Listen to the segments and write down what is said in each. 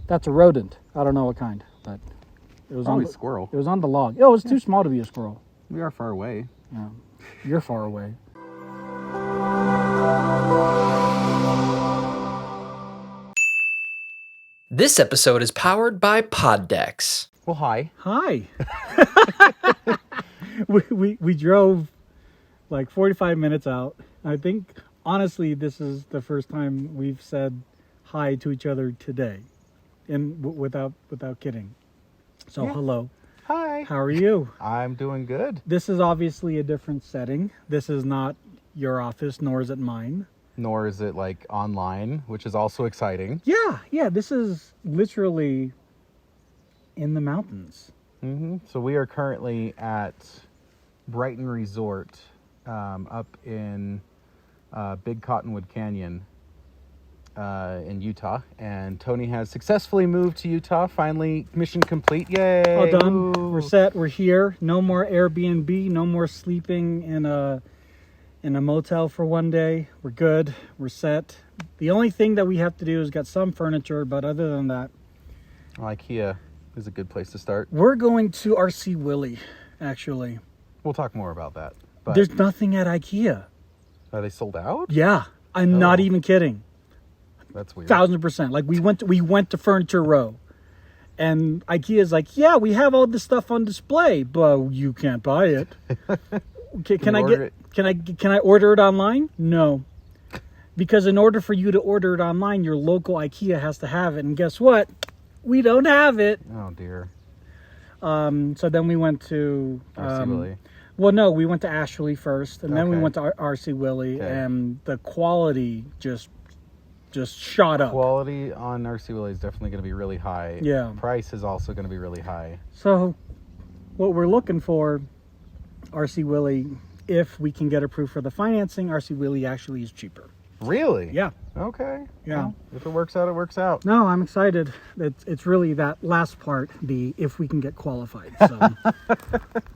That's a rodent. I don't know what kind, but it was Probably squirrel. It was on the log. Oh, it was too small to be a squirrel. We are far away. Yeah, you're far away. This episode is powered by Poddex. Well, hi. Hi. we drove like 45 minutes out. I think, honestly, this is the first time we've said hi to each other today, and without kidding. So, Hello. Hi. How are you? I'm doing good. This is obviously a different setting. This is not your office, nor is it mine. Nor is it like online, which is also exciting. Yeah. This is literally in the mountains. Mm-hmm. So we are currently at Brighton Resort up in Big Cottonwood Canyon in Utah. And Tony has successfully moved to Utah. Finally, mission complete. Yay! All done. Ooh. We're set. We're here. No more Airbnb. No more sleeping in a motel for one day. We're good. We're set. The only thing that we have to do is get some furniture, but other than that, Well, IKEA is a good place to start. we're going to RC Willie, actually. We'll talk more about that. But There's nothing at IKEA. are they sold out? Yeah, I'm not even kidding. That's weird. 1000%. Like we went to Furniture Row, and IKEA's like, yeah, we have all this stuff on display, but you can't buy it. Can I order it online? No. Because in order for you to order it online, your local IKEA has to have it. And guess what? We don't have it. Oh, dear. So then we went to... RC Willie. Well, no, we went to Ashley first. And then we Okay. went to RC Willie. Okay. And the quality just shot up. Quality on RC Willie is definitely going to be really high. Yeah. Price is also going to be really high. So what we're looking for, RC Willie, if we can get approved for the financing, RC Willie actually is cheaper. Really? Yeah. Okay. Yeah. Well, if it works out, it works out. No, I'm excited. It's really that last part, the if we can get qualified. So.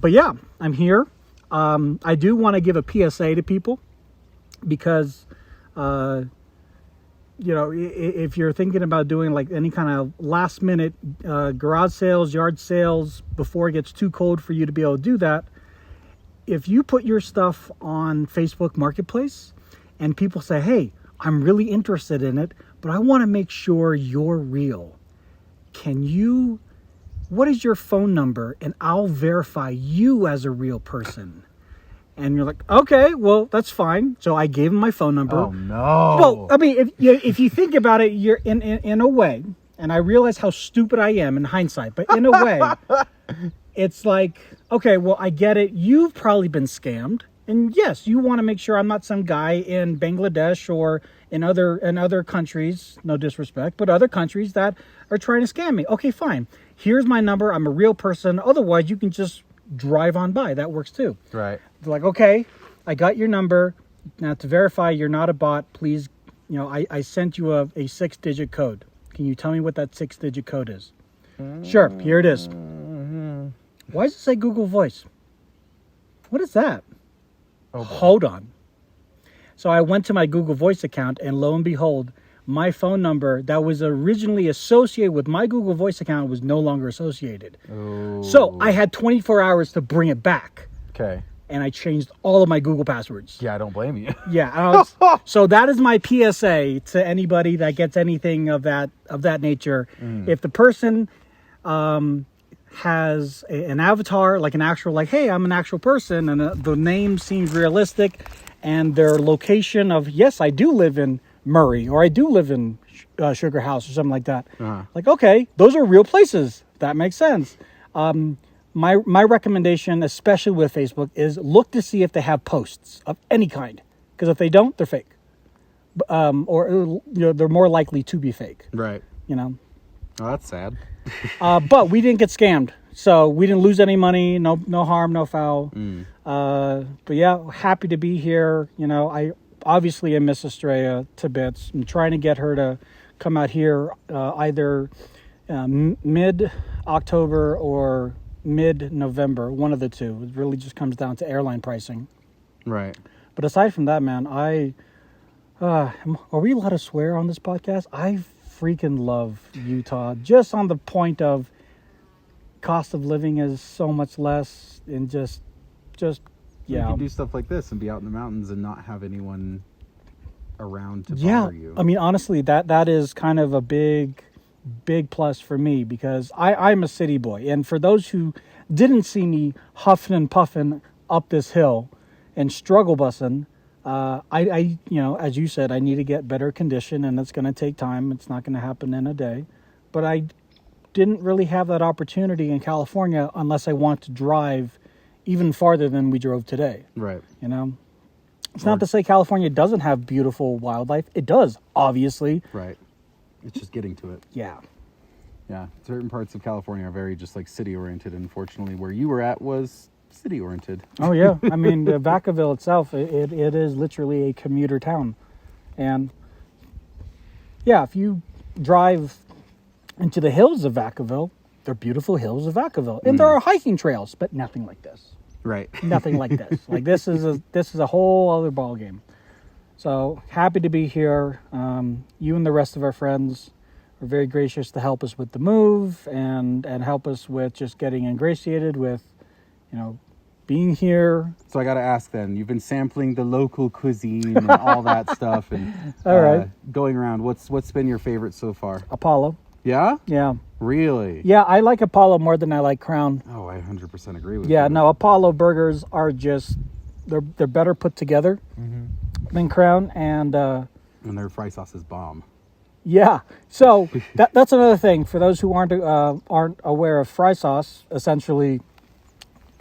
But yeah, I'm here. I do want to give a PSA to people because, if you're thinking about doing like any kind of last minute garage sales, yard sales, before it gets too cold for you to be able to do that, if you put your stuff on Facebook Marketplace and people say, hey, I'm really interested in it, but I want to make sure you're real. What is your phone number? And I'll verify you as a real person. And you're like, okay, well, that's fine. So I gave him my phone number. Oh, no. Well, I mean, if you think about it, you're in a way, and I realize how stupid I am in hindsight, but in a way, it's like, okay, well, I get it. You've probably been scammed. And yes, you want to make sure I'm not some guy in Bangladesh or in other countries, no disrespect, but other countries that are trying to scam me. Okay, fine. Here's my number. I'm a real person. Otherwise, you can just drive on by. That works too. Right. They're like, okay, I got your number. Now to verify you're not a bot, please, I sent you a 6-digit code. Can you tell me what that 6-digit code is? Sure, here it is. Why does it say Google Voice? What is that? Oh, Hold on. So I went to my Google Voice account, and lo and behold, my phone number that was originally associated with my Google Voice account was no longer associated. Oh. So I had 24 hours to bring it back. Okay. And I changed all of my Google passwords. Yeah, I don't blame you. Yeah. So that is my PSA to anybody that gets anything of that nature. If the person has an avatar, like an actual, like, hey, I'm an actual person, and the name seems realistic, and their location of, yes, I do live in Murray, or I do live in Sugar House, or something like that. Like, okay, those are real places. That makes sense. My recommendation, especially with Facebook, is look to see if they have posts of any kind. Because if they don't, they're fake. Or they're more likely to be fake. Right. Oh, that's sad. But we didn't get scammed. So we didn't lose any money. No harm, no foul. But yeah, happy to be here. I obviously miss Estrella to bits. I'm trying to get her to come out here either mid-October or mid-November, one of the two. It really just comes down to airline pricing. Right. But aside from that, man, are we allowed to swear on this podcast? I freaking love Utah. Just on the point of cost of living is so much less, and just You yeah. can do stuff like this and be out in the mountains and not have anyone around to Yeah, bother you. I mean, honestly, that is kind of a big plus for me, because I'm a city boy. And for those who didn't see me huffing and puffing up this hill and struggle bussing, I as you said, I need to get better condition, and it's going to take time. It's not going to happen in a day. But I didn't really have that opportunity in California unless I want to drive even farther than we drove today. Right. It's not to say California doesn't have beautiful wildlife. It does, obviously. Right. It's just getting to it. Yeah. Yeah. Certain parts of California are very just like city oriented. Unfortunately, where you were at was city oriented. Oh, yeah. I mean, Vacaville itself, it is literally a commuter town. And, yeah, if you drive into the hills of Vacaville, they're beautiful hills of Vacaville. And there are hiking trails, but nothing like this. Right. Nothing like this. Like, this is a whole other ball game. So happy to be here. You and the rest of our friends are very gracious to help us with the move and help us with just getting ingratiated with, being here. So I got to ask then, you've been sampling the local cuisine and all that stuff and All right. Going around. What's been your favorite so far? Apollo. Yeah? Yeah. Really? Yeah, I like Apollo more than I like Crown. Oh, I 100% agree with Yeah, you. no, Apollo burgers are just, they're better put together than Crown. And their fry sauce is bomb. yeah, so that's another thing. For those who aren't aware of fry sauce, essentially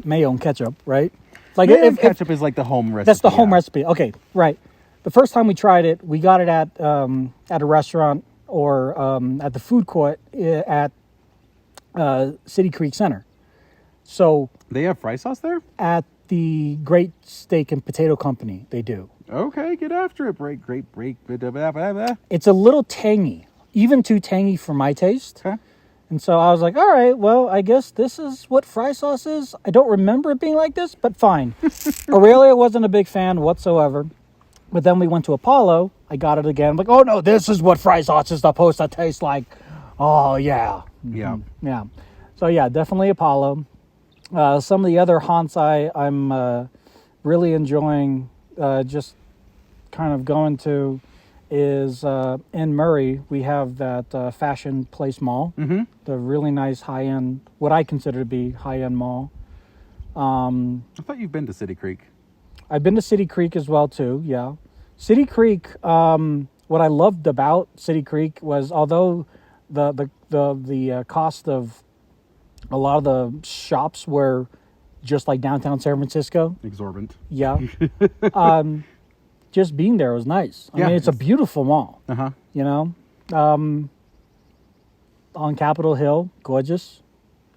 mayo and ketchup, right? Like Mayo and ketchup is like the home recipe. That's the home recipe. Okay, right. The first time we tried it, we got it at a restaurant or at the food court at City Creek Center. So They have fry sauce there? at the Great Steak and Potato Company, they do. Okay, get after it. Break. Blah, blah, blah, blah. It's a little tangy, even too tangy for my taste. Okay. And so I was like, all right, well, I guess this is what fry sauce is. I don't remember it being like this, but fine. Aurelia wasn't a big fan whatsoever. But then we went to Apollo. I got it again. I'm like, oh, no, this is what fry sauce is supposed to taste like. Oh, yeah. Yeah. Yeah. So, yeah, definitely Apollo. Some of the other haunts I'm really enjoying just kind of going to is in Murray. We have that Fashion Place Mall. Mm-hmm. The really nice high-end, what I consider to be high-end mall. I thought you've been to City Creek. I've been to City Creek as well, too, yeah. City Creek, what I loved about City Creek was, although the cost of a lot of the shops were just like downtown San Francisco. Exorbitant. Yeah. Just being there was nice. I mean, it's a beautiful mall. Uh-huh. On Capitol Hill, gorgeous.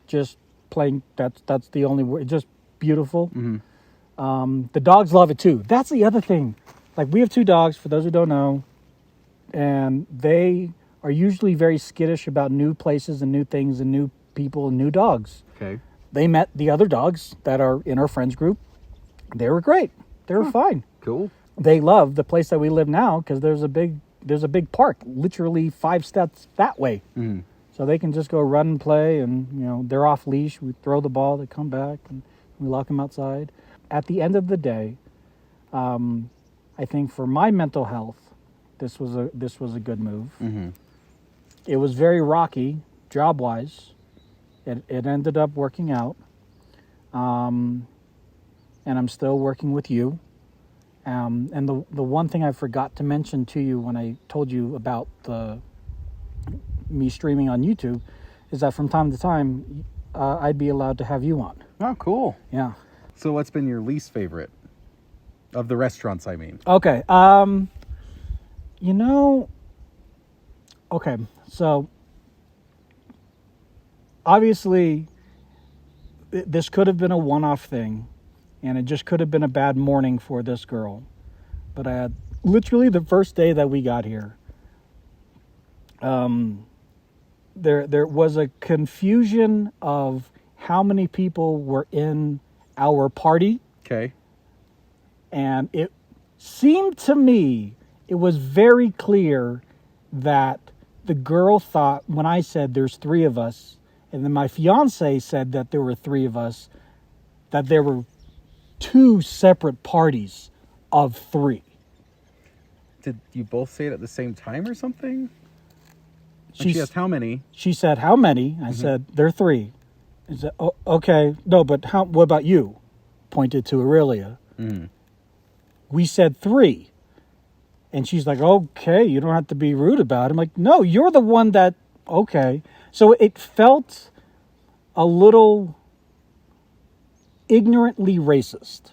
Just plain, that's the only word, just beautiful. Mm-hmm. The dogs love it too. That's the other thing. Like, we have 2 dogs, for those who don't know, and they are usually very skittish about new places and new things and new people and new dogs. Okay. They met the other dogs that are in our friends group. They were great. They were fine. Cool. They love the place that we live now because there's a big park literally 5 steps that way. Mm-hmm. So they can just go run and play, and they're off leash. We throw the ball, they come back, and we lock them outside. At the end of the day, I think for my mental health, this was a good move. Mm-hmm. It was very rocky, job-wise. It ended up working out, and I'm still working with you. And the one thing I forgot to mention to you when I told you about me streaming on YouTube is that from time to time, I'd be allowed to have you on. Oh, cool. Yeah. So what's been your least favorite of the restaurants, I mean? Okay. Okay, so obviously this could have been a one-off thing, and it just could have been a bad morning for this girl. But I had literally the first day that we got here, there was a confusion of how many people were in our party. Okay. And it seemed to me, it was very clear that the girl thought when I said there's 3 of us, and then my fiance said that there were 3 of us, that there were 2 separate parties of 3. Did you both say it at the same time or something? She asked how many. She said, how many? I said, there are 3. I said, oh, okay. No, but what about you? Pointed to Aurelia. We said 3. And she's like, okay, you don't have to be rude about it. I'm like, no, you're the one that, okay. So it felt a little ignorantly racist.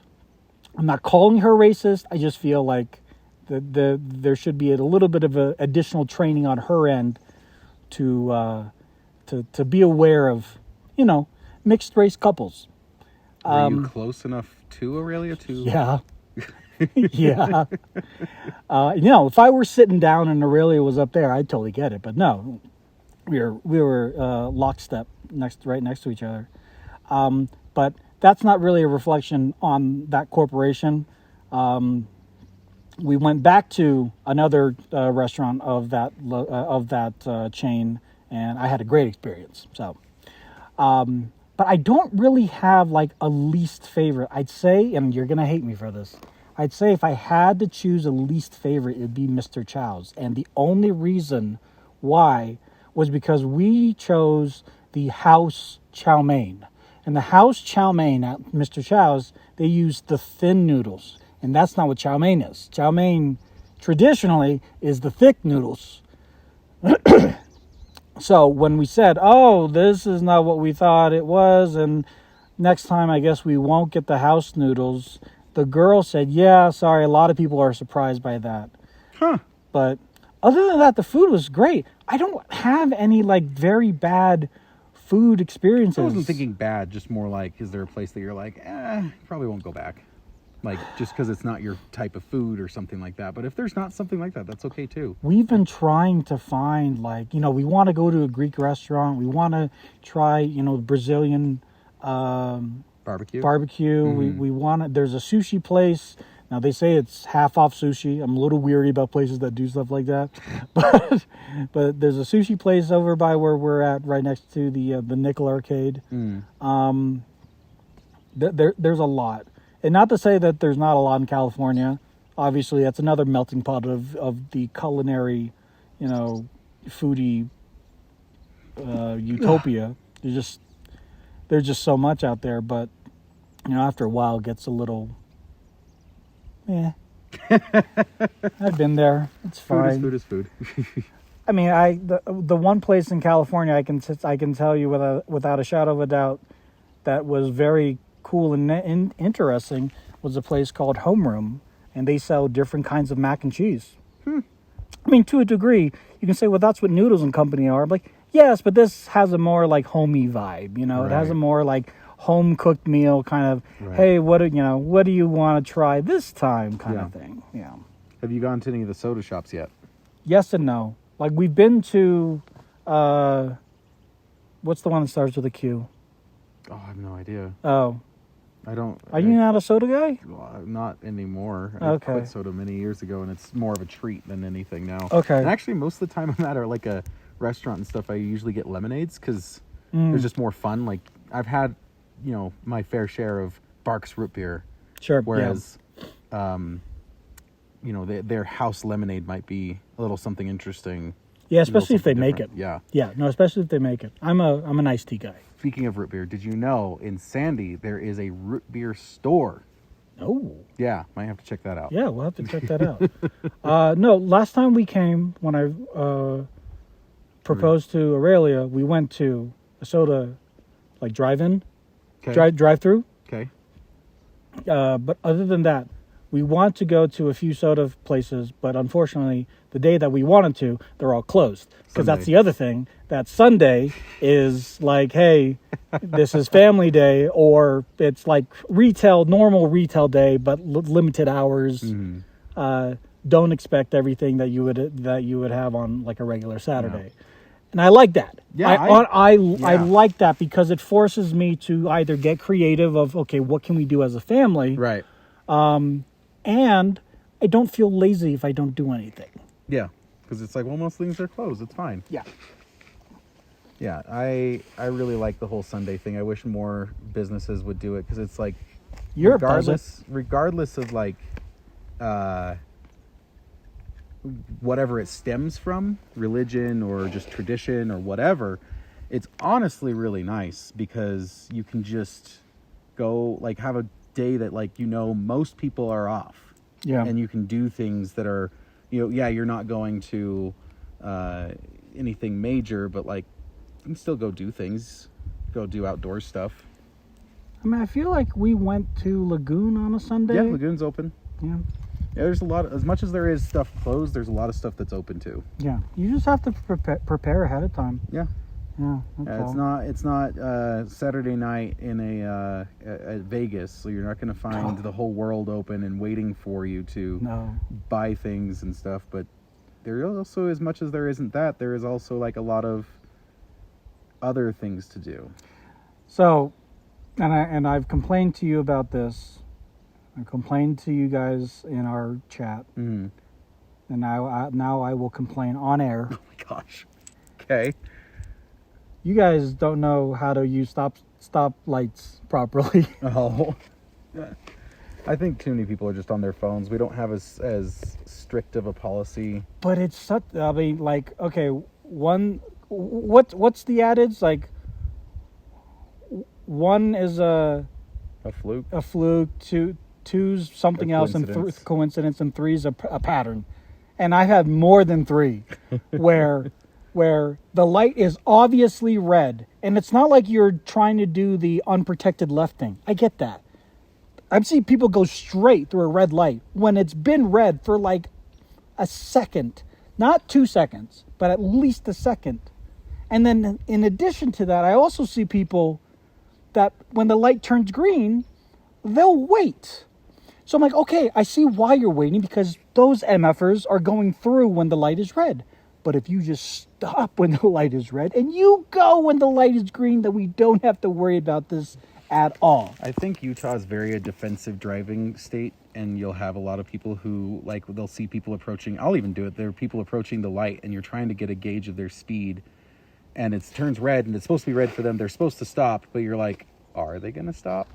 I'm not calling her racist. I just feel like there should be a little bit of a additional training on her end to be aware of, mixed race couples. Were you close enough to Aurelia to? Yeah. Yeah. If I were sitting down and Aurelia was up there, I'd totally get it. But no, we were lockstep right next to each other. But that's not really a reflection on that corporation. We went back to another restaurant of that chain, and I had a great experience. So, but I don't really have like a least favorite. I'd say, and you're gonna hate me for this, I'd say if I had to choose a least favorite, it'd be Mr. Chow's, and the only reason why was because we chose the house chow mein. And the house chow mein at Mr. Chow's, they use the thin noodles. And that's not what chow mein is. Chow mein, traditionally, is the thick noodles. So when we said, this is not what we thought it was, and next time I guess we won't get the house noodles, the girl said, yeah, sorry, a lot of people are surprised by that. Huh. But other than that, the food was great. I don't have any, very bad food experiences. I wasn't thinking bad, just more like, is there a place that you're like, probably won't go back? Like, just because it's not your type of food or something like that. But if there's not something like that, that's okay too. We've been trying to find, we want to go to a Greek restaurant. We want to try, Brazilian Barbecue. Mm-hmm. We want to, there's a sushi place. Now, they say it's half off sushi. I'm a little weary about places that do stuff like that. But there's a sushi place over by where we're at, right next to the Nickel Arcade. There's a lot. And not to say that there's not a lot in California. Obviously, that's another melting pot of the culinary, foodie utopia. There's just so much out there. But, after a while, it gets a little... Yeah, I've been there. It's fine. Food is food. I mean, the one place in California I can tell you without a shadow of a doubt that was very cool and interesting was a place called Homeroom, and they sell different kinds of mac and cheese. I mean, to a degree, you can say, well, that's what Noodles and Company are. I'm like, yes, but this has a more homey vibe. Right. It has a more home cooked meal kind of, right. Hey, what do you want to try this time kind of thing. Yeah. Have you gone to any of the soda shops yet? Yes and no. We've been to what's the one that starts with a Q? Oh, I have no idea. Oh. I don't. Are you not a soda guy? Well, not anymore. Okay. I quit soda many years ago, and it's more of a treat than anything now. Okay. And actually, most of the time I'm at a restaurant and stuff, I usually get lemonades because they're just more fun. I've had my fair share of Barks root beer. Sure. Whereas, their house lemonade might be a little something interesting. Yeah, especially if they make it. Yeah. Yeah. No, especially if they make it. I'm an iced tea guy. Speaking of root beer, did you know in Sandy there is a root beer store? Oh. Yeah, might have to check that out. Yeah, we'll have to check that out. No, last time we came, when I proposed to Aurelia, we went to a soda, drive-in. Okay. Drive-through. Okay. But other than that, we want to go to a few soda places, but unfortunately, the day that we wanted to, they're all closed. Because that's the other thing. That Sunday is hey, this is family day, or it's normal retail day, but limited hours. Mm-hmm. Don't expect everything that you would have on a regular Saturday. Yeah. And I like that. Yeah, I like that because it forces me to either get creative of, okay, what can we do as a family? Right. And I don't feel lazy if I don't do anything. Yeah. because it's like, well, most things are closed. It's fine. Yeah. Yeah, I really like the whole Sunday thing. I wish more businesses would do it because it's like, You're a buzzer. regardless of like whatever it stems from, religion or just tradition or whatever, it's honestly really nice because you can just go like have a day that like most people are off. Yeah. And you can do things that are, you're not going to anything major, but like you can still go do things, go do outdoor stuff. I mean, I feel like we went to Lagoon on a Sunday. Yeah, Lagoon's open. Yeah. Yeah, there's a lot as much as there is stuff closed, there's a lot of stuff that's open too. Yeah. You just have to prepare ahead of time. Yeah. Yeah. That's all. It's not Saturday night in at Vegas, so you're not going to find the whole world open and waiting for you to buy things and stuff. But there also, as much as there isn't that, there is also like a lot of other things to do. So, and I've complained to you about this. I complained to you guys in our chat, Mm-hmm. and now I will complain on air. Oh my gosh. Okay. You guys don't know how to use stop lights properly. Oh. I think too many people are just on their phones. We don't have as strict of a policy. But it's such. I mean, like, okay, what's the adage? Like, one is a fluke. A fluke. Two's something else, and coincidence, and three's a pattern. And I have more than three, where the light is obviously red, and it's not like you're trying to do the unprotected left thing. I get that. I've seen people go straight through a red light when it's been red for like a second, not 2 seconds, but at least a second. And then in addition to that, I also see people that when the light turns green, they'll wait. So I'm like, okay, I see why you're waiting, because those MFers are going through when the light is red. But if you just stop when the light is red and you go when the light is green, then we don't have to worry about this at all. I think Utah is very a defensive driving state, and you'll have a lot of people who, like, they'll see people approaching. I'll even do it. There are people approaching the light, and you're trying to get a gauge of their speed, and it turns red, and it's supposed to be red for them. They're supposed to stop, but you're like, are they going to stop?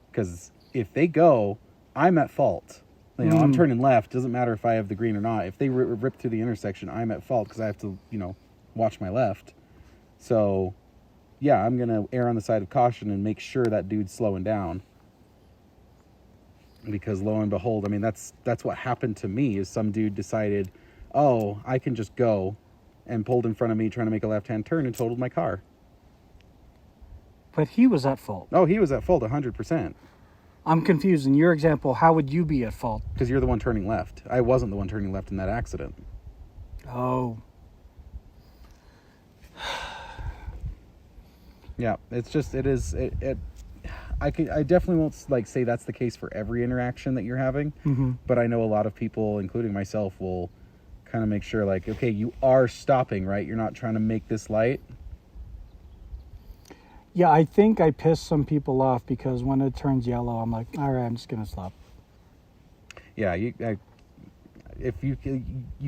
Because if they go, I'm at fault. I'm turning left. Doesn't matter if I have the green or not. If they rip through the intersection, I'm at fault because I have to, watch my left. So, yeah, I'm going to err on the side of caution and make sure that dude's slowing down. Because lo and behold, I mean, that's what happened to me, is some dude decided, oh, I can just go, and pulled in front of me trying to make a left-hand turn and totaled my car. But he was at fault. Oh, he was at fault 100%. I'm confused. In your example, how would you be at fault? Because you're the one turning left. I wasn't the one turning left in that accident. Oh. Yeah, it's just, I definitely won't say that's the case for every interaction that you're having, but I know a lot of people, including myself, will kind of make sure, like, okay, you are stopping, right? You're not trying to make this light. Yeah, I think I pissed some people off because when it turns yellow, I'm like, all right, I'm just going to stop. Yeah, if you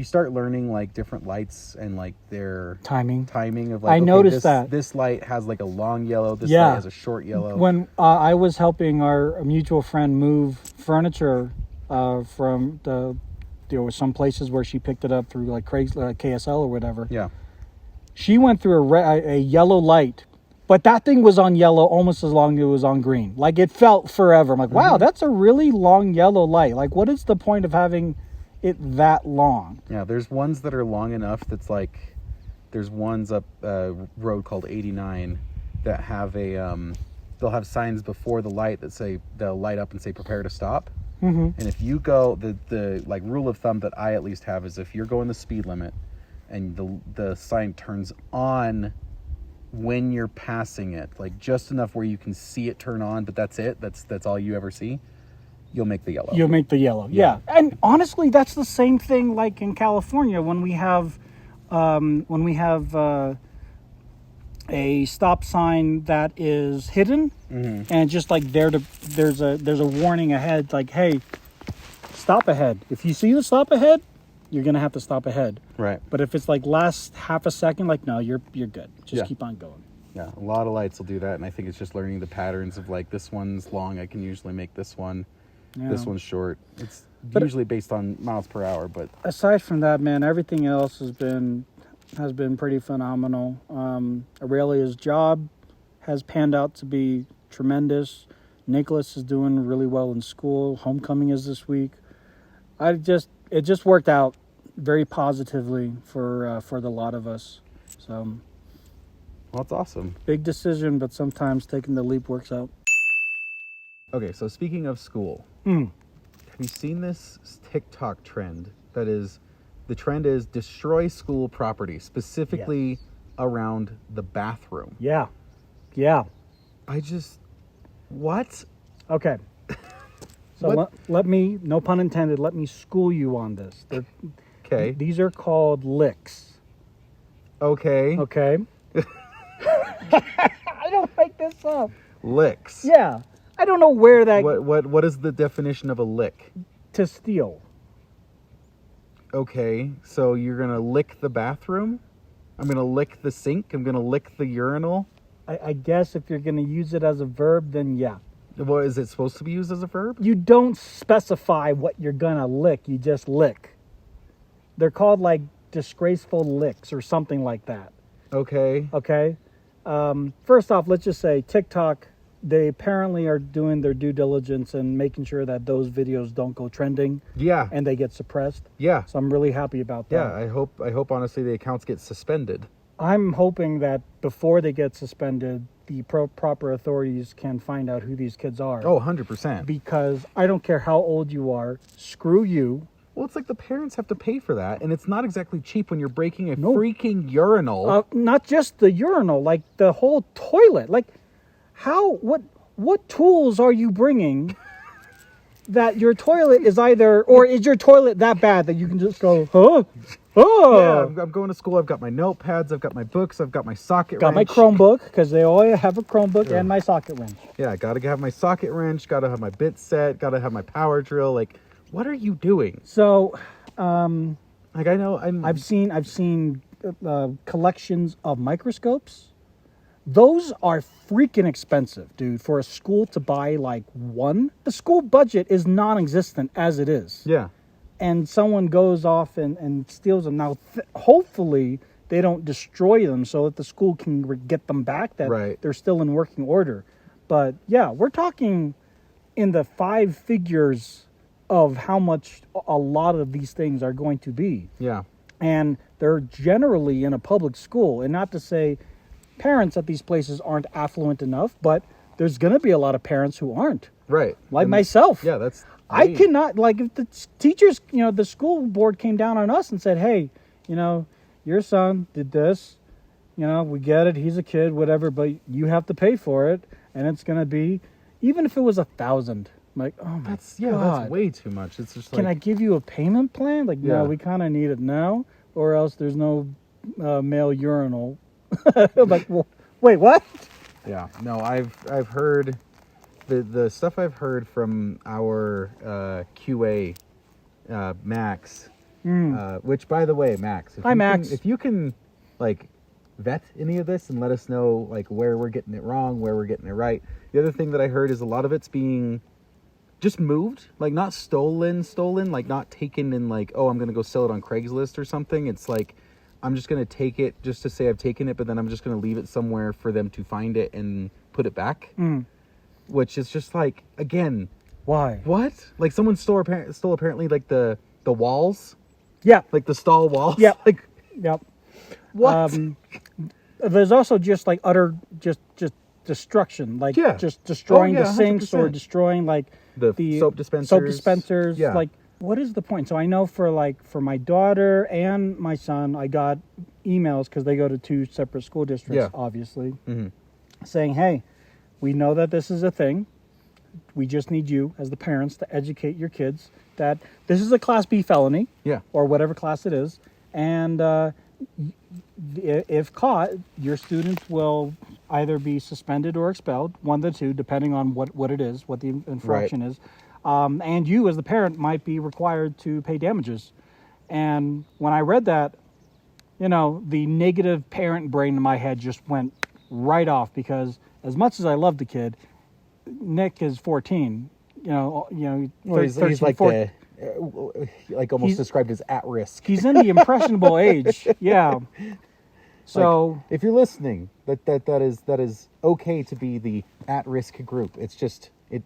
start learning like different lights and like their timing of like, I noticed that this light has like a long yellow, this light has a short yellow. When I was helping our mutual friend move furniture from there were some places where she picked it up through like Craigslist, KSL or whatever. Yeah, she went through a yellow light. But that thing was on yellow almost as long as it was on green. Like, it felt forever. I'm like, wow, that's a really long yellow light. Like, what is the point of having it that long? Yeah, there's ones that are long enough that's like, there's ones up a road called 89 that have they'll have signs before the light that say, they'll light up and say, prepare to stop. And if you go, the like rule of thumb that I at least have is if you're going the speed limit and the sign turns on when you're passing it, like just enough where you can see it turn on, but that's it, that's all you ever see, you'll make the yellow. Yeah. And honestly, that's the same thing like in California when we have a stop sign that is hidden, and just like there's a warning ahead, like, hey, stop ahead. If you see the stop ahead, you're gonna have to stop ahead. Right. But if it's like last half a second, like no, you're good. Just Yeah. keep on going. Yeah, a lot of lights will do that, and I think it's just learning the patterns of like this one's long. I can usually make this one. Yeah. This one's short. It's But- usually based on miles per hour, but Aside from that, man, everything else has been pretty phenomenal. Aurelia's job has panned out to be tremendous. Nicholas is doing really well in school. Homecoming is this week. It just worked out very positively for the lot of us. So well, that's awesome. big decision, but sometimes taking the leap works out. Okay, so speaking of school, Mm. have you seen this TikTok trend? That is, the trend is destroy school property, specifically around the bathroom. Yeah. What? Okay. So What? let me, no pun intended, let me school you on this. Okay. These are called licks. Okay. Okay. I don't make this up. Licks. Yeah. I don't know where that What is the definition of a lick? to steal. Okay, so you're gonna lick the bathroom? I'm gonna lick the sink? I'm gonna lick the urinal? I guess if you're going to use it as a verb, then yeah. Well, is it supposed to be used as a verb? You don't specify what you're going to lick. You just lick. They're called like disgraceful licks or something like that. Okay. Okay. First off, let's just say TikTok, they apparently are doing their due diligence and making sure that those videos don't go trending Yeah. and they get suppressed. Yeah. So I'm really happy about that. Yeah, I hope honestly the accounts get suspended. I'm hoping that before they get suspended, the proper authorities can find out who these kids are. Oh, 100%. Because I don't care how old you are, screw you. Well, it's like the parents have to pay for that, and it's not exactly cheap when you're breaking a No. freaking urinal. Not just the urinal, like the whole toilet. Like, what tools are you bringing that your toilet is either, or is your toilet that bad that you can just go, huh? Oh, Yeah, I'm going to school. I've got my notepads. I've got my books. I've got my socket got my wrench. Chromebook, because they all have a Chromebook and my socket wrench. Yeah, gotta have my socket wrench. Gotta have my bit set. Gotta have my power drill. Like, what are you doing? So, Like, I know I've seen collections of microscopes. Those are freaking expensive, dude. For a school to buy like one, the school budget is non-existent as it is. Yeah. And someone goes off and steals them. Now, hopefully they don't destroy them so that the school can get them back, that Right. they're still in working order. But yeah, we're talking in the 5 figures of how much a lot of these things are going to be. Yeah. And they're generally in a public school. And not to say parents at these places aren't affluent enough, but there's going to be a lot of parents who aren't. Right. Like And- myself. Yeah, that's. I cannot, like, if the teachers, the school board came down on us and said, hey, your son did this, we get it, he's a kid, whatever, but you have to pay for it, and it's going to be, even if it was $1,000, I'm like, oh my That's God. that's way too much. It's just Can I like, give you a payment plan? Like, Yeah. no, we kind of need it now, or else there's no male urinal. I'm like, well, wait, what? yeah. No, I've heard the stuff I've heard from our QA Max, which, by the way, Max, Hi, Max. if you can like vet any of this and let us know like where we're getting it wrong, where we're getting it right. The other thing that I heard is a lot of it's being just moved, like not stolen, like not taken in like, oh, I'm gonna go sell it on Craigslist or something. It's like, I'm just gonna take it just to say I've taken it, but then I'm just gonna leave it somewhere for them to find it and put it back. Which is just like, again, Why? what? Like someone stole apparently like the walls, Yeah. like the stall walls. Yeah. Like Yep. what? There's also just like utter just destruction, like Yeah. just destroying Oh, yeah, the sinks or 100%. destroying like The soap dispensers. Yeah. Like, what is the point? So I know for my daughter and my son, I got emails because they go to 2 separate school districts, Yeah. obviously, Mm-hmm. saying, hey, we know that this is a thing. We just need you as the parents to educate your kids that this is a Class B felony. Yeah. Or whatever class it is. And if caught, your student will either be suspended or expelled, one of the two, depending on what it is, what the infraction is. And you, as the parent, might be required to pay damages. And when I read that, the negative parent brain in my head just went right off, because as much as I love the kid, Nick is 14. Well, 13, he's like 14. Almost described as at risk. He's in the impressionable age. Yeah. So if you're listening, that is okay to be the at risk group. It's just it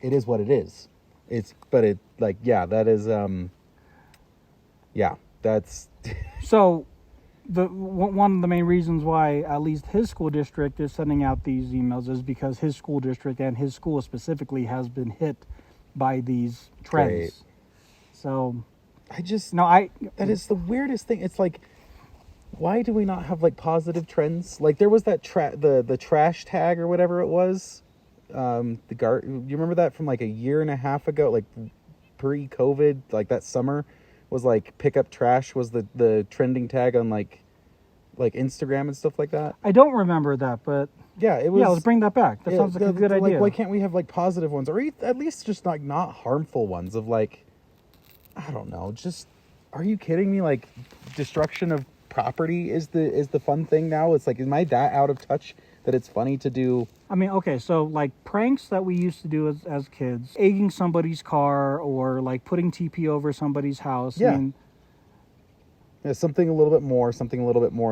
is what it is. That's so one of the main reasons why at least his school district is sending out these emails is because his school district and his school specifically has been hit by these trends. Right. So that is the weirdest thing. It's like, why do we not have like positive trends? Like there was that the trash tag or whatever it was. You remember that from like a year and a half ago, like pre-COVID, like that summer was like pick up trash was the trending tag on like Instagram and stuff like that. I don't remember that, but yeah, it was. Yeah, let's bring that back. That sounds like a good idea. Why can't we have like positive ones, or at least just like not harmful ones of like, I don't know, just, are you kidding me? Like destruction of property is the fun thing now. It's like, am I that out of touch that it's funny to do? I mean, okay, so like pranks that we used to do as kids, egging somebody's car or like putting TP over somebody's house. Yeah. I mean, yeah, something a little bit more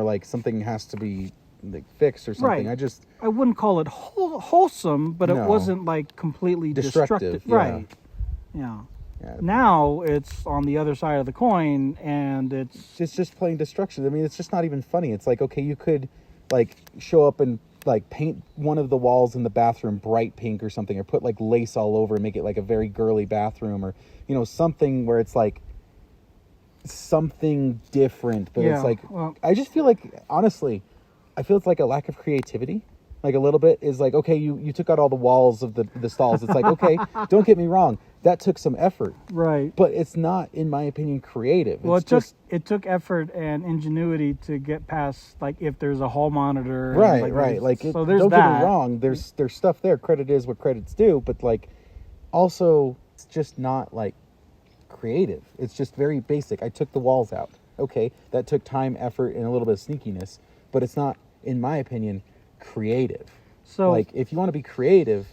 like something has to be like fixed or something. Right. I wouldn't call it wholesome, but it wasn't like completely destructive. Yeah. Right. Yeah. Now it's on the other side of the coin, and it's just plain destruction. I mean, it's just not even funny. It's like, okay, you could like show up and like paint one of the walls in the bathroom bright pink or something, or put like lace all over and make it like a very girly bathroom, or something where it's like something different. But it's like, I just feel like, honestly, I feel it's like a lack of creativity. Like a little bit is like, okay, you took out all the walls of the stalls. It's like, okay, don't get me wrong, that took some effort, right? But it's not, in my opinion, creative. Well, it took effort and ingenuity to get past, like, if there's a hall monitor, right. Like, so there's don't that. Get me wrong. There's stuff there. Credit is what credit's due. But like, also, it's just not like creative. It's just very basic. I took the walls out. Okay, that took time, effort, and a little bit of sneakiness. But it's not, in my opinion, creative. So like, if you want to be creative,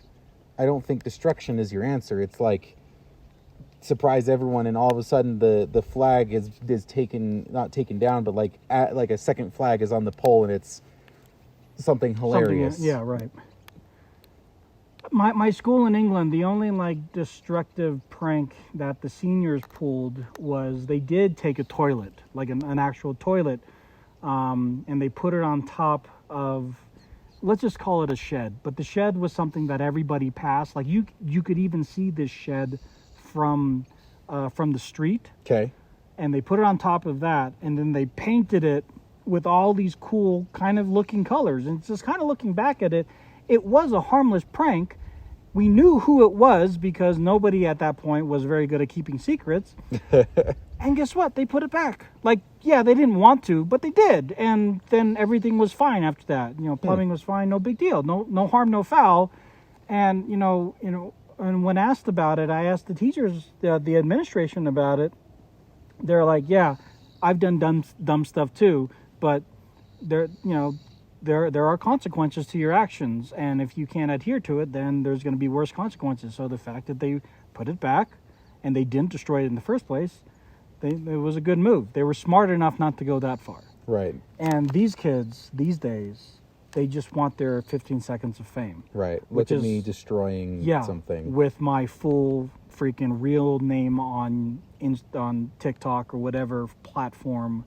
I don't think destruction is your answer. It's like surprise everyone, and all of a sudden the flag is taken, not taken down, but like a second flag is on the pole, and it's something hilarious. Yeah, right. My school in England, the only like destructive prank that the seniors pulled was they did take a toilet, like an actual toilet, and they put it on top of, let's just call it a shed. But the shed was something that everybody passed. Like you could even see this shed from the street. Okay. And they put it on top of that, and then they painted it with all these cool kind of looking colors. And just kind of looking back at it, it was a harmless prank. We knew who it was because nobody at that point was very good at keeping secrets. And guess what? They put it back. Like, yeah, they didn't want to, but they did. And then everything was fine after that. Plumbing was fine, no big deal. No harm, no foul. And, and when asked about it, I asked the teachers, the administration about it. They're like, yeah, I've done dumb stuff too, but there are consequences to your actions, and if you can't adhere to it, then there's going to be worse consequences. So the fact that they put it back and they didn't destroy it in the first place, it was a good move. They were smart enough not to go that far. Right. And these kids these days, they just want their 15 seconds of fame. Right. Look at me destroying something with my full freaking real name on TikTok or whatever platform,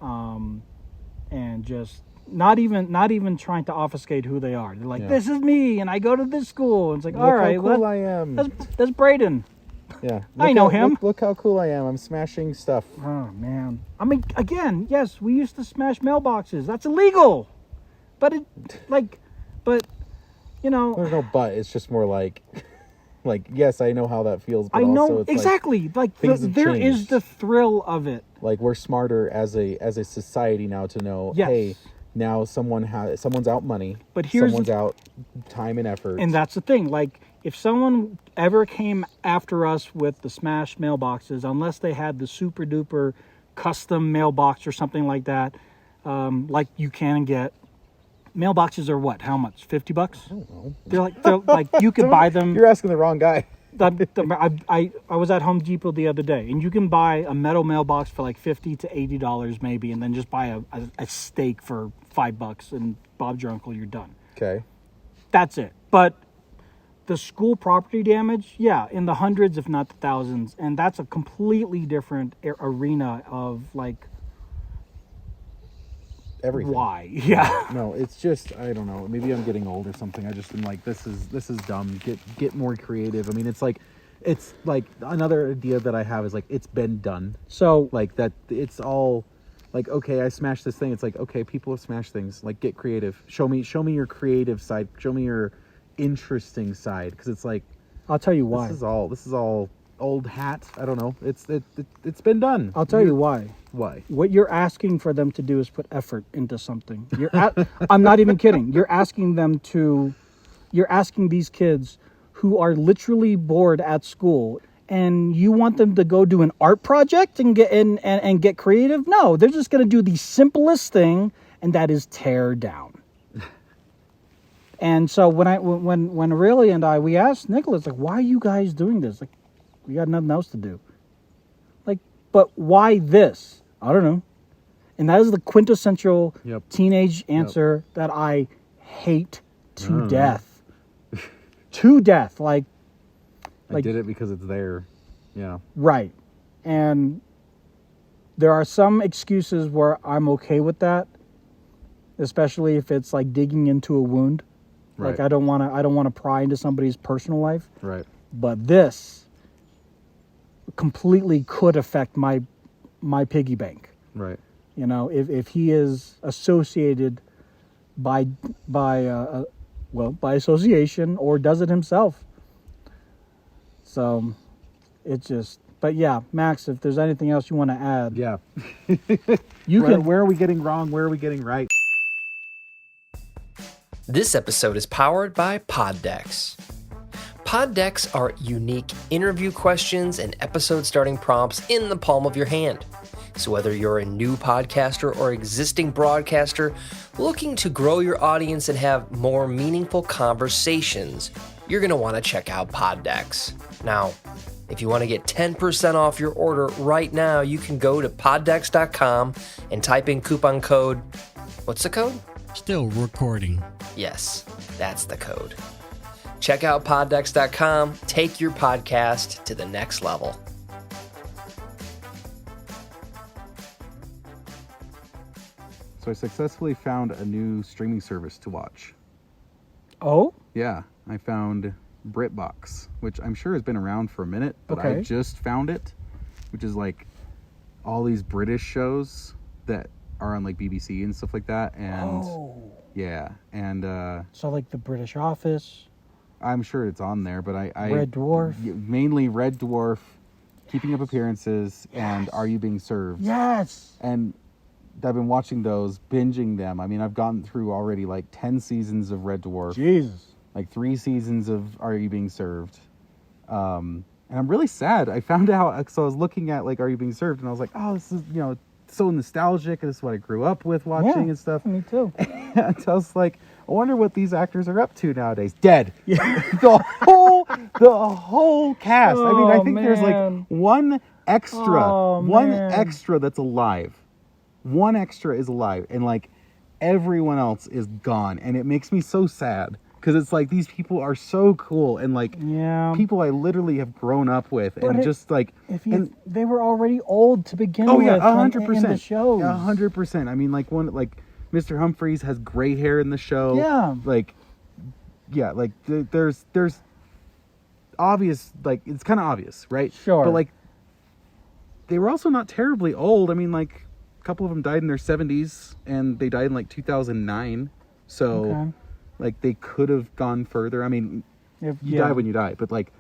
and just not even trying to obfuscate who they are. They're like, this is me, and I go to this school. And it's like, all right, look how cool I am. That's Braden. Yeah, I know him. Look how cool I am. I'm smashing stuff. Oh man. I mean, again, yes, we used to smash mailboxes. That's illegal. But there's no but. It's just more like yes, I know how that feels. But I know also it's exactly. There is the thrill of it. Like, we're smarter as a society now to know. Yes. Hey, now someone's out money, but someone's out time and effort. And that's the thing. Like, if someone ever came after us with the smashed mailboxes, unless they had the super duper custom mailbox or something like that, like you can get. Mailboxes are what? How much? $50? I don't know. They're like you could buy them. You're asking the wrong guy. I was at Home Depot the other day, and you can buy a metal mailbox for like $50 to $80 maybe, and then just buy a steak for $5, and Bob's your uncle. You're done. Okay. That's it. But the school property damage, yeah, in the hundreds, if not the thousands, and that's a completely different arena of like. Everything. Why? Yeah. No, it's just, I don't know. Maybe I'm getting old or something. I just am like, this is dumb. Get more creative. I mean, it's like another idea that I have is like, it's been done. So Like that, it's all like, okay, I smashed this thing. It's like, okay, people have smashed things. Like, get creative. Show me your creative side. Show me your interesting side. Because it's like, I'll tell you why. This is all old hat. I don't know. It's been done. I'll tell you why. Why? What you're asking for them to do is put effort into something. I'm not even kidding. You're asking these kids who are literally bored at school, and you want them to go do an art project and get creative? No, they're just going to do the simplest thing, and that is tear down. And so when Aurelia and we asked Nicholas, like, why are you guys doing this? Like, we got nothing else to do. Like, but why this? I don't know. And that is the quintessential teenage answer that I hate to death. To death. Like, I did it because it's there. Yeah. Right. And there are some excuses where I'm okay with that, especially if it's like digging into a wound. Right. Like I don't want to pry into somebody's personal life. Right. But this completely could affect my piggy bank. Right. You know, if he is associated by association or does it himself. So it just, but yeah, Max, if there's anything else you want to add. Yeah. Where are we getting wrong? Where are we getting right? This episode is powered by Poddex. Poddex are unique interview questions and episode starting prompts in the palm of your hand. So whether you're a new podcaster or existing broadcaster looking to grow your audience and have more meaningful conversations, you're going to want to check out Poddex. Now, if you want to get 10% off your order right now, you can go to poddex.com and type in coupon code. What's the code? Still recording. Yes, that's the code. Check out poddex.com. Take your podcast to the next level. So I successfully found a new streaming service to watch. Oh? Yeah, I found BritBox, which I'm sure has been around for a minute, but Okay. I just found it, which is like all these British shows that are on like BBC and stuff like that. And yeah, and So like the British Office. I'm sure it's on there, but I Red Dwarf. mainly Red Dwarf, Keeping Up Appearances, and Are You Being Served? Yes. And I've been watching those, binging them. I mean, I've gotten through already like 10 seasons of Red Dwarf. Jesus. Like 3 seasons of Are You Being Served? And I'm really sad. I found out, so I was looking at like Are You Being Served, and I was like, oh, this is, so nostalgic. This is what I grew up with watching and stuff. Me too. And I was like, I wonder what these actors are up to nowadays. Dead. Yeah. the whole cast. I mean, I think there's like one extra that's alive. One extra is alive, and like everyone else is gone, and it makes me so sad because it's like these people are so cool and like people I literally have grown up with, But and just like they were already old to begin oh with. yeah, 100% in the shows. 100%. I mean, like Mr. Humphreys has gray hair in the show. Yeah. There's obvious, like it's kind of obvious, right? Sure. But like they were also not terribly old. I mean, like a couple of them died in their 70s, and they died in like 2009. So like they could have gone further. I mean, you die when you die, but like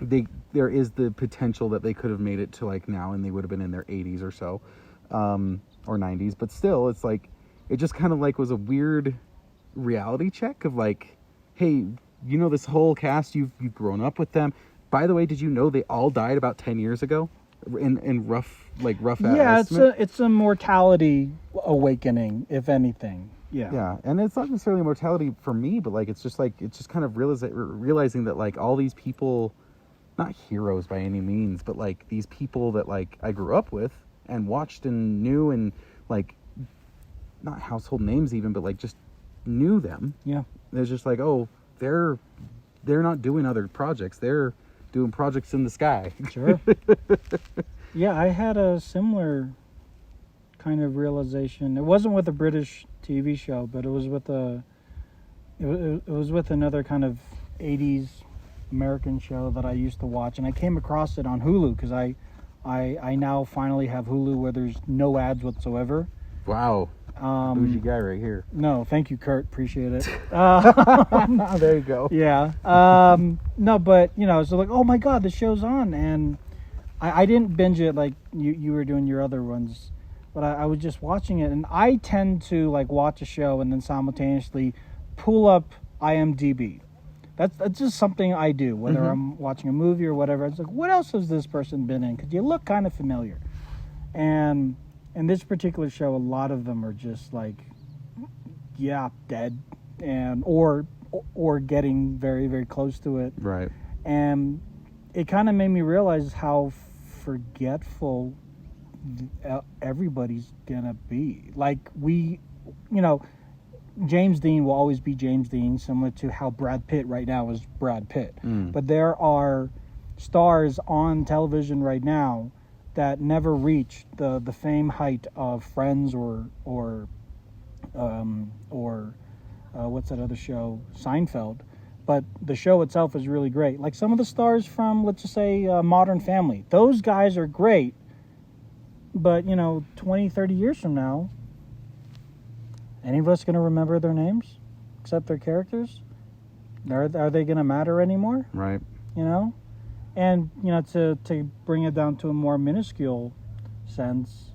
there is the potential that they could have made it to like now, and they would have been in their 80s or so, or 90s. But still, it's like it just kind of like was a weird reality check of like, hey, you know this whole cast. You've grown up with them. By the way, did you know they all died about 10 years ago? In rough Yeah, estimate? it's a mortality awakening, if anything. Yeah. Yeah, and it's not necessarily mortality for me, but like it's just kind of realizing that like all these people, not heroes by any means, but like these people that like I grew up with and watched and knew, and like not household names even, but like just knew them. Yeah. It's just like, oh, they're not doing other projects. They're doing projects in the sky. Sure. Yeah, I had a similar kind of realization. It wasn't with a British TV show, but it was with it was with another kind of 80s American show that I used to watch, and I came across it on Hulu because I now finally have Hulu where there's no ads whatsoever. Wow. Bougie guy right here. No, thank you, Kurt. Appreciate it. There you go. Yeah. No, but, so like, oh my God, the show's on. And I didn't binge it like you were doing your other ones, but I was just watching it. And I tend to like watch a show and then simultaneously pull up IMDb. That's just something I do, whether I'm watching a movie or whatever. It's like, what else has this person been in? Because you look kind of familiar. And in this particular show, a lot of them are just like, yeah, dead, and or getting very, very close to it. Right. And it kind of made me realize how forgetful everybody's gonna be. Like James Dean will always be James Dean, similar to how Brad Pitt right now is Brad Pitt. But there are stars on television right now that never reached the fame height of Friends or what's that other show, Seinfeld. But the show itself is really great. Like some of the stars from, let's just say, Modern Family. Those guys are great. But, 20, 30 years from now, any of us going to remember their names except their characters? Are they going to matter anymore? Right. And, to bring it down to a more minuscule sense,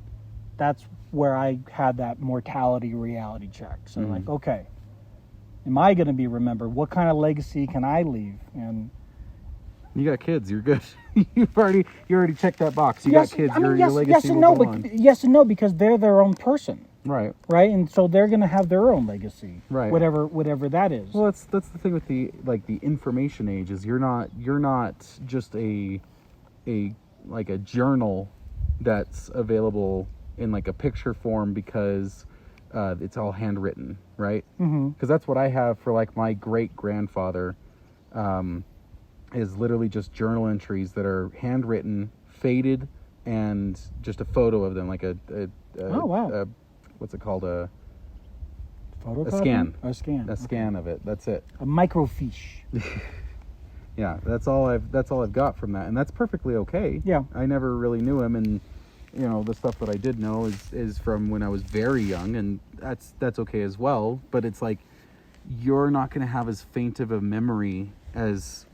that's where I had that mortality reality check. So, like, okay, am I going to be remembered? What kind of legacy can I leave? And you got kids, you're good. you already checked that box. You got kids, your legacy yes and will no, go but on. yes and no, because they're their own person. Right. Right, and so they're going to have their own legacy. Right. Whatever that is. Well, that's the thing with the information age is you're not just a journal that's available in like a picture form because it's all handwritten, right? Because that's what I have for like my great grandfather. Is literally just journal entries that are handwritten, faded, and just a photo of them, like oh wow. What's it called? A scan. A scan of it. That's it. A microfiche. Yeah, that's all I've got from that, and that's perfectly okay. Yeah. I never really knew him, and the stuff that I did know is from when I was very young, and that's okay as well. But it's like you're not going to have as faint of a memory as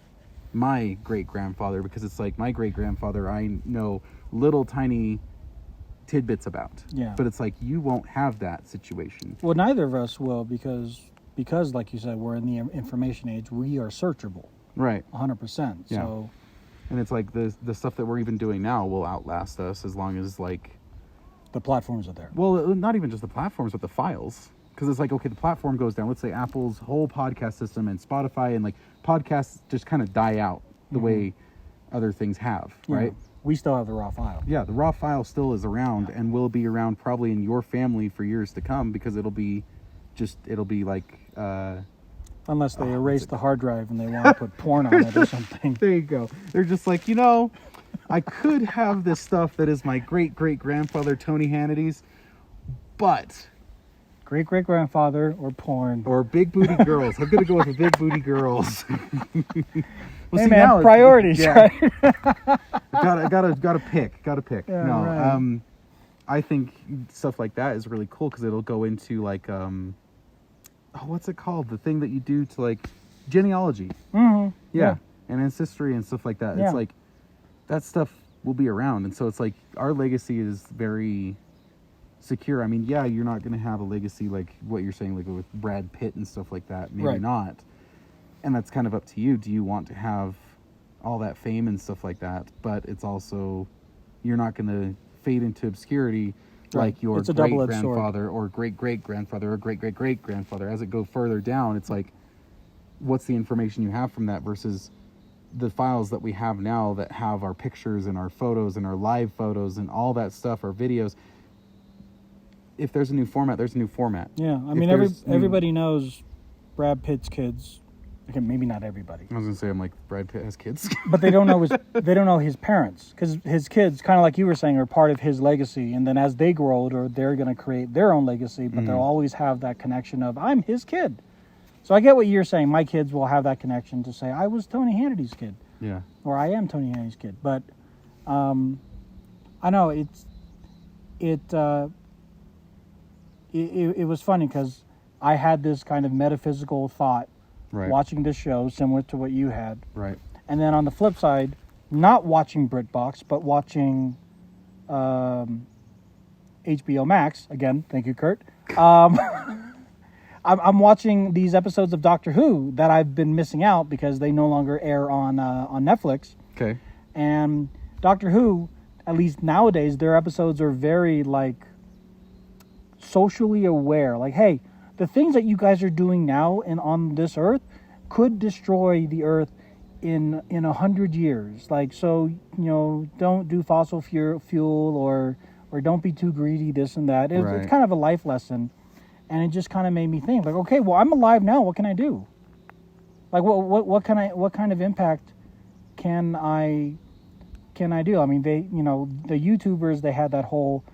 my great grandfather, because it's like my great grandfather I know little tiny tidbits about. Yeah. But it's like you won't have that situation. Well, neither of us will because like you said, we're in the information age. We are searchable. Right. 100%. Yeah. So. And it's like the stuff that we're even doing now will outlast us as long as like the platforms are there. Well, not even just the platforms, but the files. Because it's like, okay, the platform goes down. Let's say Apple's whole podcast system and Spotify and like podcasts just kind of die out the way other things have, right? We still have the raw file. Yeah, the raw file still is around and will be around probably in your family for years to come because it'll be like... Unless they erase the hard drive and they want to put porn on it or something. There you go. They're just like, I could have this stuff that is my great-great-grandfather Tony Hannides, but... Great-great-grandfather or porn. Or big booty girls. I'm going to go with the big booty girls. Well, hey man, priorities, right? Gotta pick. Yeah, No, right. I think stuff like that is really cool because it'll go into like, what's it called? The thing that you do to like genealogy. Mm-hmm. Yeah, and ancestry and stuff like that. Yeah. It's like that stuff will be around, and so it's like our legacy is very secure. I mean, yeah, you're not going to have a legacy like what you're saying, like with Brad Pitt and stuff like that. Maybe right. not. And that's kind of up to you. Do you want to have all that fame and stuff like that? But it's also, you're not going to fade into obscurity like your great-grandfather or great-great-grandfather or great-great-great-grandfather. As it goes further down, it's like, what's the information you have from that versus the files that we have now that have our pictures and our photos and our live photos and all that stuff, our videos. If there's a new format, there's a new format. Yeah, I mean, everybody knows Brad Pitt's kids. Okay, maybe not everybody. I was gonna say, I'm like, Brad Pitt has kids, but they don't know his parents, because his kids, kind of like you were saying, are part of his legacy. And then as they grow older, they're gonna create their own legacy, but they'll always have that connection of, I'm his kid. So I get what you're saying. My kids will have that connection to say, I was Tony Hannide's kid. Yeah. Or I am Tony Hannide's kid. But I know it was funny because I had this kind of metaphysical thought watching this show, similar to what you had. Right. And then on the flip side, not watching BritBox, but watching HBO Max. Again, thank you, Kurt. I'm watching these episodes of Doctor Who that I've been missing out because they no longer air on Netflix. Okay. And Doctor Who, at least nowadays, their episodes are very, like, socially aware. Like, hey, the things that you guys are doing now and on this Earth could destroy the Earth in 100 years. Like, so, don't do fossil fuel or don't be too greedy, this and that. It's kind of a life lesson. And it just kind of made me think, like, okay, well, I'm alive now. What can I do? Like, what kind of impact can I do? I mean, the YouTubers, they had that whole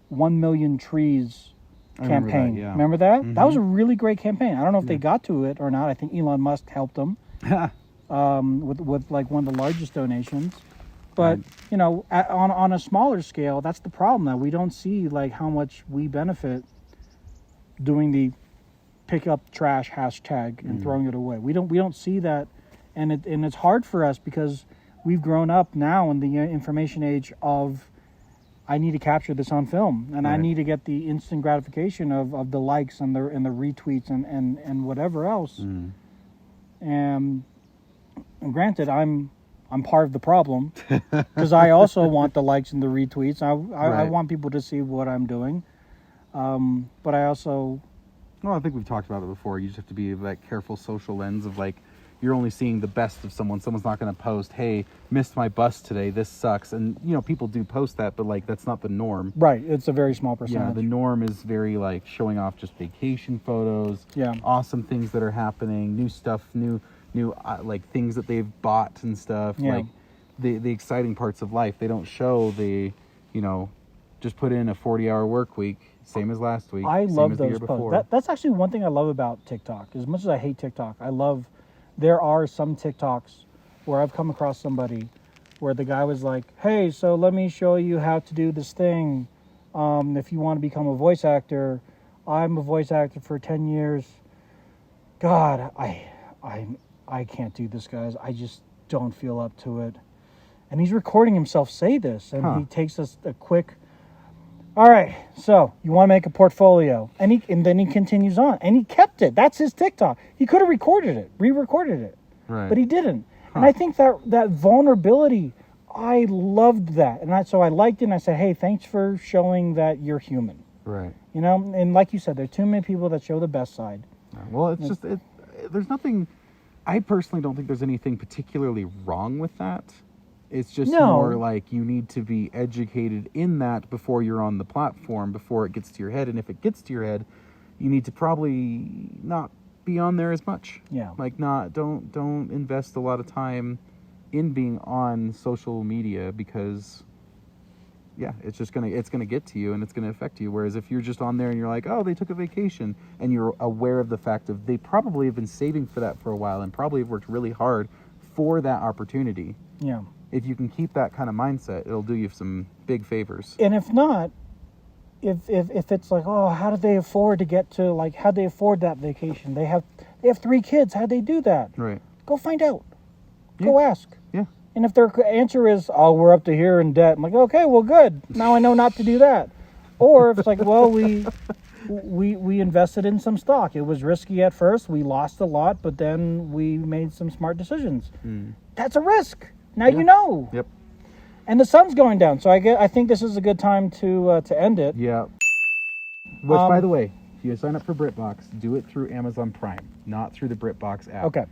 1 million trees campaign. Remember that? Mm-hmm. That was a really great campaign. I don't know if they got to it or not. I think Elon Musk helped them with like one of the largest donations. But on a smaller scale, that's the problem. That we don't see like how much we benefit doing the pick up trash hashtag and throwing it away. We don't see that, and it's hard for us because we've grown up now in the information age of, I need to capture this on film, and I need to get the instant gratification of the likes and the retweets and whatever else. And granted, I'm part of the problem because I also want the likes and the retweets. I want people to see what I'm doing. But I also... Well, I think we've talked about it before. You just have to be that careful social lens of, like, you're only seeing the best of someone. Someone's not going to post, hey, missed my bus today, this sucks. And, people do post that, but, like, that's not the norm. Right. It's a very small percentage. Yeah, the norm is very, like, showing off just vacation photos. Yeah. Awesome things that are happening, new stuff, new like, things that they've bought and stuff. Yeah. Like, the exciting parts of life. They don't show the, just put in a 40-hour work week, same as last week. I love those posts. That's actually one thing I love about TikTok. As much as I hate TikTok, there are some TikToks where I've come across somebody where the guy was like, hey, so let me show you how to do this thing. If you want to become a voice actor, I'm a voice actor for 10 years. God, I can't do this, guys. I just don't feel up to it. And he's recording himself say this, and he takes us a quick... All right, so you want to make a portfolio, and then he continues on, and he kept it. That's his TikTok. He could have re-recorded it, right? But he didn't. And I think that vulnerability, I loved that, and so I liked it. And I said, hey, thanks for showing that you're human, right? And like you said, there are too many people that show the best side. Well, it's just there's nothing. I personally don't think there's anything particularly wrong with that. It's just more like you need to be educated in that before you're on the platform, before it gets to your head. And if it gets to your head, you need to probably not be on there as much. Yeah. Like don't invest a lot of time in being on social media because it's gonna get to you and it's gonna affect you. Whereas if you're just on there and you're like, oh, they took a vacation, and you're aware of the fact of they probably have been saving for that for a while and probably have worked really hard for that opportunity. Yeah. If you can keep that kind of mindset, it'll do you some big favors. And if not, if it's like, oh, how did they afford to get to, like, how'd they afford that vacation? They have 3 kids. How'd they do that? Right. Go find out. Go ask. Yeah. And if their answer is, oh, we're up to here in debt, I'm like, okay, well, good. Now I know not to do that. Or if it's like, well, we we invested in some stock. It was risky at first. We lost a lot, but then we made some smart decisions. That's a risk. Now you know. Yep. And the sun's going down, so I think this is a good time to end it. Yeah. Which, by the way, if you sign up for BritBox, do it through Amazon Prime, not through the BritBox app. Okay.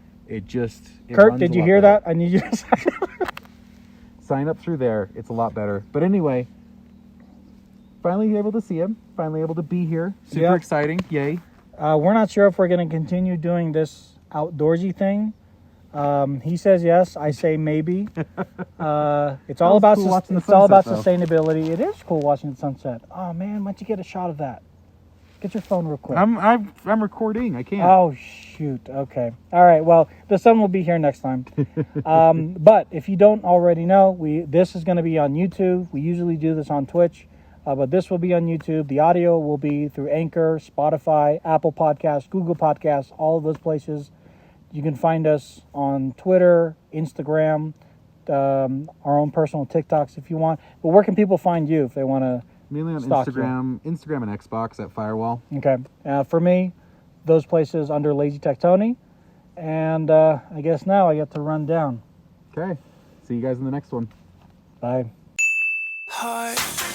Kurt, did you hear that? I need you to sign up. Sign up through there. It's a lot better. But anyway, finally able to see him. Finally able to be here. Super exciting. Yay. We're not sure if we're going to continue doing this outdoorsy thing. He says yes. I say maybe. It's all about sustainability. It is cool watching the sunset. Oh man, why don't you get a shot of that? Get your phone real quick. I'm recording. I can't. Oh shoot. Okay. All right. Well, the sun will be here next time. But if you don't already know, this is going to be on YouTube. We usually do this on Twitch, but this will be on YouTube. The audio will be through Anchor, Spotify, Apple Podcasts, Google Podcasts, all of those places. You can find us on Twitter, Instagram, our own personal TikToks if you want. But where can people find you if they want to? Mainly on Instagram and Xbox at Firewall. Okay. For me, those places under Lazy Tech Tony. And I guess now I get to run down. Okay. See you guys in the next one. Bye. Heart.